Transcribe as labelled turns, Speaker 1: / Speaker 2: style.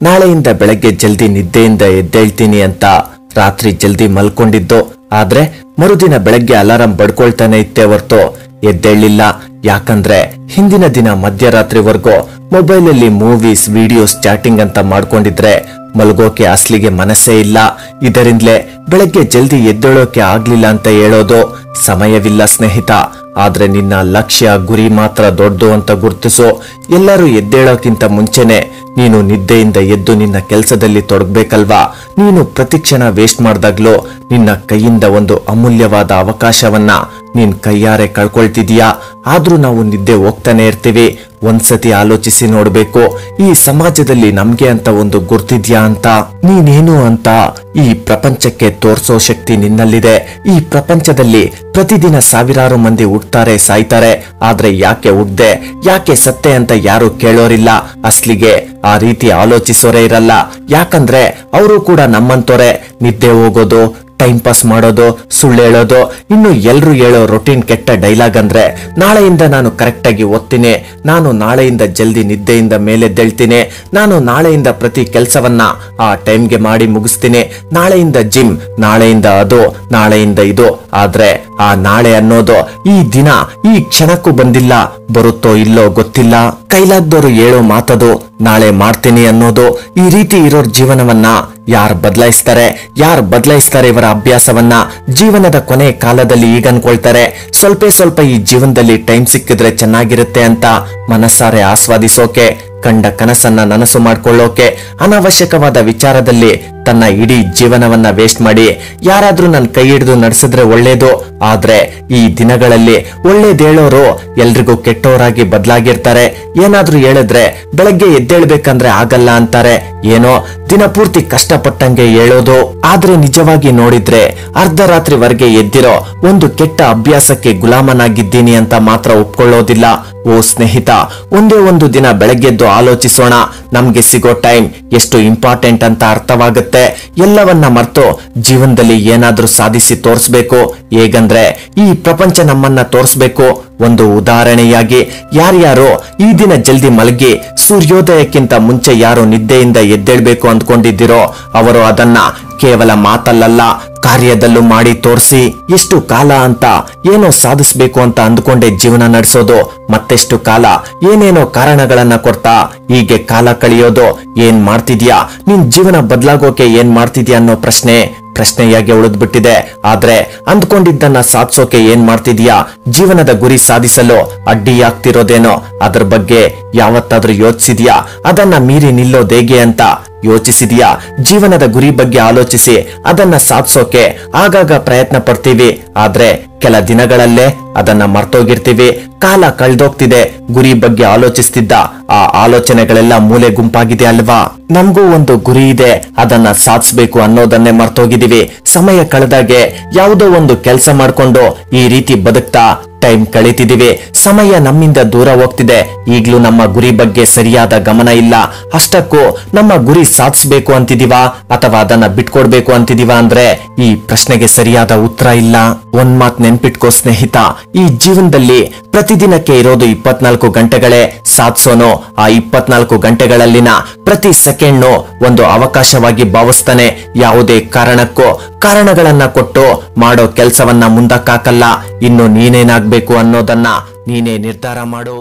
Speaker 1: ನಾಳೆಯಿಂದ ಬೆಳಗ್ಗೆ ಜಲ್ದಿ ನಿದ್ದೆಯಿಂದ ಎದ್ದೇಳ್ತೀನಿ ಅಂತ ರಾತ್ರಿ ಜಲ್ದಿ ಮಲ್ಕೊಂಡಿದ್ದು. ಆದ್ರೆ ಮರುದಿನ ಬೆಳಗ್ಗೆ ಅಲಾರಾಂ ಬಡ್ಕೊಳ್ತಾನೆ ಇತ್ತೇ ಹೊರ್ತು ಎದ್ದೇಳಿಲ್ಲ. ಯಾಕಂದ್ರೆ ಹಿಂದಿನ ದಿನ ಮಧ್ಯರಾತ್ರಿವರೆಗೂ ಮೊಬೈಲಲ್ಲಿ ಮೂವೀಸ್, ವಿಡಿಯೋಸ್, ಚಾಟಿಂಗ್ ಅಂತ ಮಾಡ್ಕೊಂಡಿದ್ರೆ ಮಲ್ಗೋಕೆ ಅಸ್ಲಿಗೆ ಮನಸ್ಸೇ ಇಲ್ಲ. ಇದರಿಂದಲೇ ಬೆಳಗ್ಗೆ ಜಲ್ದಿ ಎದ್ದೇಳೋಕೆ ಆಗ್ಲಿಲ್ಲ ಅಂತ ಹೇಳೋದು. ಸಮಯವಿಲ್ಲ ಸ್ನೇಹಿತ, ಆದ್ರೆ ನಿನ್ನ ಲಕ್ಷ್ಯ, ಗುರಿ ಮಾತ್ರ ದೊಡ್ಡದು ಅಂತ ಗುರ್ತಿಸು. ಎಲ್ಲರೂ ಎದ್ದೇಳೋಕ್ಕಿಂತ ಮುಂಚೆನೆ ನೀನು ನಿದ್ದೆಯಿಂದ ಎದ್ದು ನಿನ್ನ ಕೆಲಸದಲ್ಲಿ ತೊಡಗಬೇಕಲ್ವಾ? ನೀನು ಪ್ರತಿಕ್ಷಣ ವೇಸ್ಟ್ ಮಾಡ್ದಾಗ್ಲೂ ನಿನ್ನ ಕೈಯಿಂದ ಒಂದು ಅಮೂಲ್ಯವಾದ ಅವಕಾಶವನ್ನ ನೀನ್ ಕೈಯಾರೆ ಕಳ್ಕೊಳ್ತಿದೀಯಾ. ಆದ್ರೂ ನಾವು ನಿದ್ದೆ ಹೋಗ್ತಾನೆ ಇರ್ತೀವಿ. ಒಂದ್ಸತಿ ಆಲೋಚಿಸಿ ನೋಡ್ಬೇಕು, ಈ ಸಮಾಜದಲ್ಲಿ ನಮ್ಗೆ ಅಂತ ಒಂದು ಗುರ್ತಿದ್ಯಾ ಅಂತ, ನೀನೇನು ಅಂತ ಈ ಪ್ರಪಂಚಕ್ಕೆ ತೋರ್ಸೋ ಶಕ್ತಿ ನಿನ್ನಲ್ಲಿದೆ. ಈ ಪ್ರಪಂಚದಲ್ಲಿ ಪ್ರತಿದಿನ ಸಾವಿರಾರು ಮಂದಿ ಹುಟ್ತಾರೆ, ಸಾಯ್ತಾರೆ. ಆದ್ರೆ ಯಾಕೆ ಹುಟ್ದೆ, ಯಾಕೆ ಸತ್ತೆ ಅಂತ ಯಾರು ಕೇಳೋರಿಲ್ಲ. ಅಸ್ಲಿಗೆ ಆ ರೀತಿ ಆಲೋಚಿಸೋರೇ ಇರಲ್ಲ. ಯಾಕಂದ್ರೆ ಅವರು ಕೂಡ ನಮ್ಮಂತೋರೆ. ನಿದ್ದೆ ಹೋಗೋದು, ಟೈಮ್ ಪಾಸ್ ಮಾಡೋದು, ಸುಳ್ಳು ಹೇಳೋದು, ಇನ್ನು ಎಲ್ರು ಹೇಳೋ ರೊಟೀನ್ ಕೆಟ್ಟ ಡೈಲಾಗ್ ಅಂದ್ರೆ ನಾಳೆಯಿಂದ ನಾನು ಕರೆಕ್ಟ್ ಆಗಿ ಓದ್ತೀನಿ, ನಾನು ನಾಳೆಯಿಂದ ಜಲ್ದಿ ನಿದ್ದೆಯಿಂದ ಮೇಲೆದ್ದೇಳ್ತೀನಿ, ನಾನು ನಾಳೆಯಿಂದ ಪ್ರತಿ ಕೆಲಸವನ್ನ ಆ ಟೈಮ್ಗೆ ಮಾಡಿ ಮುಗಿಸ್ತೀನಿ, ನಾಳೆಯಿಂದ ಜಿಮ್, ನಾಳೆಯಿಂದ ಅದು, ನಾಳೆಯಿಂದ ಇದು. ಆದ್ರೆ ಆ ನಾಳೆ ಅನ್ನೋದು ಈ ದಿನ, ಈ ಕ್ಷಣಕ್ಕೂ ಬಂದಿಲ್ಲ. ಬರುತ್ತೋ ಇಲ್ಲೋ ಗೊತ್ತಿಲ್ಲ. ಕೈಲಾಗ್ದೋರು ಹೇಳೋ ಮಾತದು ನಾಳೆ ಮಾಡ್ತೀನಿ ಅನ್ನೋದು. ಈ ರೀತಿ ಇರೋರ್ ಜೀವನವನ್ನ ಯಾರು ಬದಲಾಯಿಸ್ತಾರೆ? ಇವರ ಅಭ್ಯಾಸವನ್ನ ಜೀವನದ ಕೊನೆ ಕಾಲದಲ್ಲಿ ಈಗ ಅನ್ಕೊಳ್ತಾರೆ, ಸ್ವಲ್ಪ ಈ ಜೀವನದಲ್ಲಿ ಟೈಮ್ ಸಿಕ್ಕಿದ್ರೆ ಚೆನ್ನಾಗಿರುತ್ತೆ ಅಂತ ಮನಸ್ಸಾರೆ ಆಸ್ವಾದಿಸೋಕೆ, ಕಂಡ ಕನಸನ್ನ ನನಸು ಮಾಡ್ಕೊಳ್ಳೋಕೆ, ಅನಾವಶ್ಯಕವಾದ ವಿಚಾರದಲ್ಲಿ ತನ್ನ ಇಡೀ ಜೀವನವನ್ನ ವೇಸ್ಟ್ ಮಾಡಿ ಯಾರಾದ್ರೂ ನನ್ನ ಕೈ ಹಿಡಿದು ನಡೆಸಿದ್ರೆ ಒಳ್ಳೇದು. ಆದ್ರೆ ಈ ದಿನಗಳಲ್ಲಿ ಒಳ್ಳೇದೇಳೋರು ಎಲ್ರಿಗೂ ಕೆಟ್ಟವರಾಗಿ ಬದಲಾಗಿರ್ತಾರೆ. ಏನಾದ್ರೂ ಹೇಳಿದ್ರೆ ಬೆಳಗ್ಗೆ ಎದ್ದೇಳ್ಬೇಕಂದ್ರೆ ಆಗಲ್ಲ ಅಂತಾರೆ. ಏನೋ ದಿನಪೂರ್ತಿ ಕಷ್ಟಪಟ್ಟಂಗೆ ಹೇಳೋದು. ಆದ್ರೆ ನಿಜವಾಗಿ ನೋಡಿದ್ರೆ ಅರ್ಧ ರಾತ್ರಿವರೆಗೆ ಎದ್ದಿರೋ ಒಂದು ಕೆಟ್ಟ ಅಭ್ಯಾಸಕ್ಕೆ ಗುಲಾಮನಾಗಿದ್ದೀನಿ ಅಂತ ಮಾತ್ರ ಒಪ್ಕೊಳ್ಳೋದಿಲ್ಲ. ಓ ಸ್ನೇಹಿತ, ಒಂದೇ ಒಂದು ದಿನ ಬೆಳಗ್ಗೆದ್ದು ಆಲೋಚಿಸೋಣ. ನಮ್ಗೆ ಸಿಗೋ ಟೈಮ್ ಎಷ್ಟು ಇಂಪಾರ್ಟೆಂಟ್ ಅಂತ ಅರ್ಥವಾಗುತ್ತೆ. ಎಲ್ಲವನ್ನ ಮರ್ತು ಜೀವನದಲ್ಲಿ ಏನಾದ್ರೂ ಸಾಧಿಸಿ ತೋರಿಸ್ಬೇಕು. ಹೇಗಂದ್ರೆ ಈ ಪ್ರಪಂಚ ನಮ್ಮನ್ನ ತೋರಿಸ್ಬೇಕು. ಒಂದು ಉದಾಹರಣೆಯಾಗಿ, ಯಾರ್ಯಾರೋ ಈ ದಿನ ಜಲ್ದಿ ಮಲಗಿ ಸೂರ್ಯೋದಯಕ್ಕಿಂತ ಮುಂಚೆ ಯಾರು ನಿದ್ದೆಯಿಂದ ಎದ್ದೇಳ್ಬೇಕು ಅಂದ್ಕೊಂಡಿದ್ದೀರೋ ಅವರು ಅದನ್ನ ಕೇವಲ ಮಾತಲ್ಲಲ್ಲ, ಕಾರ್ಯದಲ್ಲೂ ಮಾಡಿ ತೋರಿಸಿ. ಎಷ್ಟು ಕಾಲ ಅಂತ ಏನೋ ಸಾಧಿಸ್ಬೇಕು ಅಂತ ಅಂದ್ಕೊಂಡೆ ಜೀವನ ನಡೆಸೋದು, ಮತ್ತೆಷ್ಟು ಕಾಲ ಏನೇನೋ ಕಾರಣಗಳನ್ನ ಕೊಡ್ತಾ ಹೀಗೆ ಕಾಲ ಕಳೆಯೋದು. ಏನ್ ಮಾಡ್ತಿದ್ಯಾ? ನಿನ್ ಜೀವನ ಬದಲಾಗೋಕೆ ಏನ್ ಮಾಡ್ತಿದ್ಯಾ ಅನ್ನೋ ಪ್ರಶ್ನೆಯಾಗಿ ಉಳಿದ್ಬಿಟ್ಟಿದೆ. ಆದ್ರೆ ಅಂದ್ಕೊಂಡಿದ್ದನ್ನ ಸಾಧಿಸೋಕೆ ಏನ್ ಮಾಡ್ತಿದ್ಯಾ? ಜೀವನದ ಗುರಿ ಸಾಧಿಸಲು ಅಡ್ಡಿಯಾಗ್ತಿರೋದೇನೋ ಅದ್ರ ಬಗ್ಗೆ ಯಾವತ್ತಾದ್ರೂ ಯೋಚಿಸಿದ್ಯಾ? ಅದನ್ನ ಮೀರಿ ನಿಲ್ಲೋದೇಗೆ ಅಂತ ಯೋಚಿಸಿದ್ಯಾ? ಜೀವನದ ಗುರಿ ಬಗ್ಗೆ ಆಲೋಚಿಸಿ ಅದನ್ನ ಸಾಧಿಸೋಕೆ ಆಗಾಗ ಪ್ರಯತ್ನ ಪಡ್ತೀವಿ. ಆದ್ರೆ ಕೆಲ ದಿನಗಳಲ್ಲೇ ಅದನ್ನ ಮರ್ತೋಗಿರ್ತೀವಿ. ಕಾಲ ಕಳೆದೋಗ್ತಿದೆ. ಗುರಿ ಬಗ್ಗೆ ಆಲೋಚಿಸ್ತಿದ್ದ ಆ ಆಲೋಚನೆಗಳೆಲ್ಲ ಮೂಲೆ ಗುಂಪಾಗಿದೆ ಅಲ್ವಾ? ನಮಗೂ ಒಂದು ಗುರಿ ಇದೆ, ಅದನ್ನ ಸಾಧಿಸಬೇಕು ಅನ್ನೋದನ್ನೇ ಮರ್ತೋಗಿದೀವಿ. ಸಮಯ ಕಳೆದಾಗೆ ಯಾವುದೋ ಒಂದು ಕೆಲಸ ಮಾಡ್ಕೊಂಡು ಈ ರೀತಿ ಬದುಕ್ತಾ ಟೈಮ್ ಕಳೀತಿದೀವಿ. ಸಮಯ ನಮ್ಮಿಂದ ದೂರ ಹೋಗ್ತಿದೆ. ಈಗ್ಲೂ ನಮ್ಮ ಗುರಿ ಬಗ್ಗೆ ಸರಿಯಾದ ಗಮನ ಇಲ್ಲ. ಅಷ್ಟಕ್ಕೂ ನಮ್ಮ ಗುರಿ ಸಾಧಿಸಬೇಕು ಅಂತಿದೀವಾ ಅಥವಾ ಅದನ್ನ ಬಿಟ್ಕೊಡ್ಬೇಕು ಅಂತಿದೀವಾ ಅಂದ್ರೆ ಈ ಪ್ರಶ್ನೆಗೆ ಸರಿಯಾದ ಉತ್ತರ ಇಲ್ಲ. ಒಂದ್ ಮಾತ್ ನೆನ್ಪಿಟ್ಕೋ ಸ್ನೇಹಿತ, ಈ ಜೀವನದಲ್ಲಿ ಪ್ರತಿದಿನಕ್ಕೆ ಇರೋದು 24 ಗಂಟೆಗಳೇ. ಸಾಧಿಸೋನು ಆ 24 ಗಂಟೆಗಳಲ್ಲಿನ ಪ್ರತಿ ಸೆಕೆಂಡ್ ಒಂದು ಅವಕಾಶವಾಗಿ ಭಾವಿಸ್ತಾನೆ. ಯಾವುದೇ ಕಾರಣಕ್ಕೂ ಕಾರಣಗಳನ್ನ ಕೊಟ್ಟು ಮಾಡೋ ಕೆಲಸವನ್ನ ಮುಂದಕ್ಕಾಕಲ್ಲ. ಇನ್ನು ನೀನೇನಾಗ್ಬೇಕು ಅನ್ನೋದನ್ನ ನೀನೇ ನಿರ್ಧಾರ ಮಾಡು.